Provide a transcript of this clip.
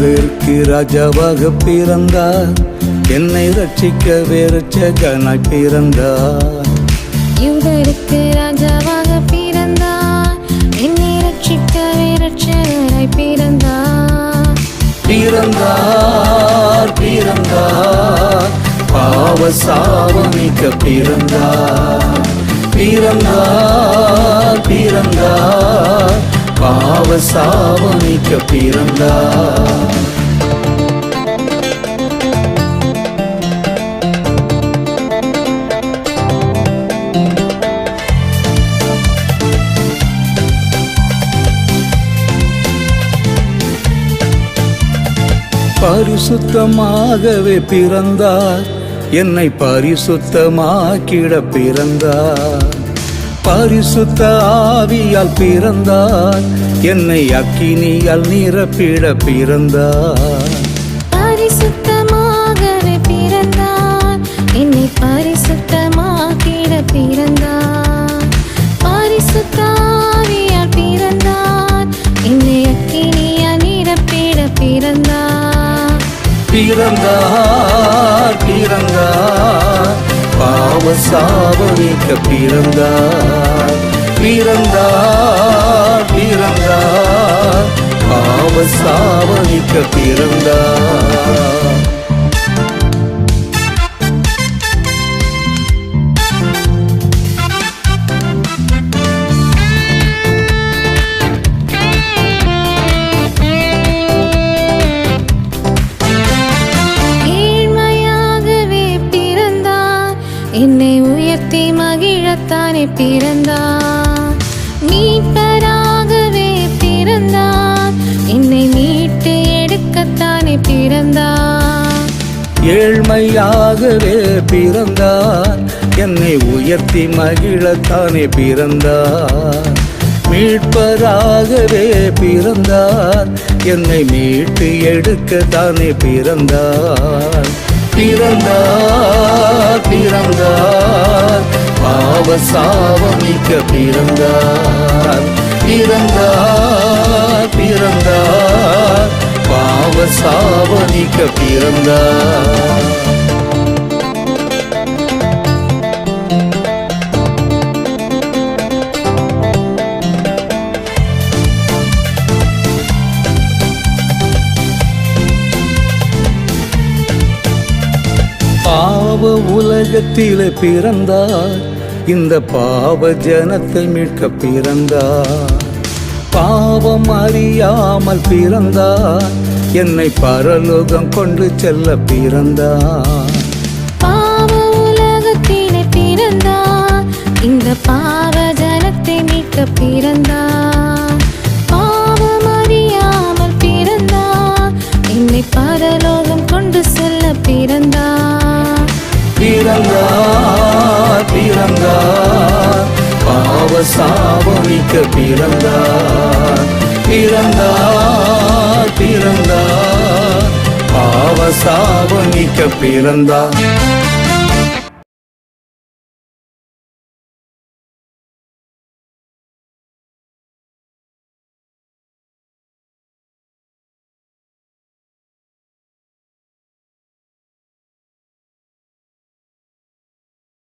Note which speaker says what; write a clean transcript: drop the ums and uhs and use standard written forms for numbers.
Speaker 1: யூதருக்கு ராஜாவாக பிறந்தார், என்னை ரட்சிக்க இரட்சகனாய் பிறந்தார்.
Speaker 2: யூதருக்கு ராஜாவாக பிறந்தார், என்னை ரட்சிக்க இரட்சகனாய் பிறந்தார்.
Speaker 1: பிறந்தார் பிறந்தார் பாவ சாபமிக்க பிறந்தார். பிறந்தார் பிறந்தார் பாவ சாபமிக்க பிறந்தார். பரிசுத்தமாகவே பிறந்தார், என்னை பரிசுத்தமாக்கிட பிறந்தார். பரிசுத்த ஆவியால் பிறந்தார், என்னை அக்கினியால் நிரப்பிட பிறந்தார்.
Speaker 2: பரிசுத்தமாகவே பிறந்தார், என்னை பரிசுத்தமாக்கிட பிறந்தார். பரிசுத்த ஆவியால் பிறந்தார், என்னை அக்கினியால் நிரப்பிட பிறந்தார்.
Speaker 1: பிறந்தார் பிறந்தார் பாவ சாபமிக்க பிறந்தார். பிறந்தார் பிறந்தார் பாவ சாபமிக்க பிறந்தார்.
Speaker 2: என்னை உயர்த்தி மகிழத்தானே பிறந்தார். மீட்பராகவே பிறந்தார், என்னை மீட்டு எடுக்கத்தானே பிறந்தார்.
Speaker 1: ஏழ்மையாகவே பிறந்தார், என்னை உயர்த்தி மகிழத்தானே பிறந்தார். மீட்பராகவே பிறந்தார், என்னை மீட்டு எடுக்கத்தானே பிறந்தார். பிறந்தார் பிறந்தார் பாவ சாபமிக்க பிறந்தார். பிறந்தார் பிறந்தார் பாவ சாபமிக்க பிறந்தார். பாவ உலகத்திலே பிறந்தார், இந்த பாவ ஜனத்தை மீட்க பிறந்தார். பாவம் அறியாமல் பிறந்தார், என்னை பரலோகம் கொண்டு செல்ல பிறந்தார்.
Speaker 2: பாவ உலகத்திலே பிறந்தார், இந்த பாவ ஜனத்தை மீட்க பிறந்தார். பாவம் அறியாமல் பிறந்தார், என்னை பரலோகம் கொண்டு செல்ல பிறந்தார்.
Speaker 1: பிறந்தார் பிறந்தார் பாவ சாபமிக்க பிறந்தார். பிறந்தார் பிறந்தார் பாவ சாபமிக்க பிறந்தார்.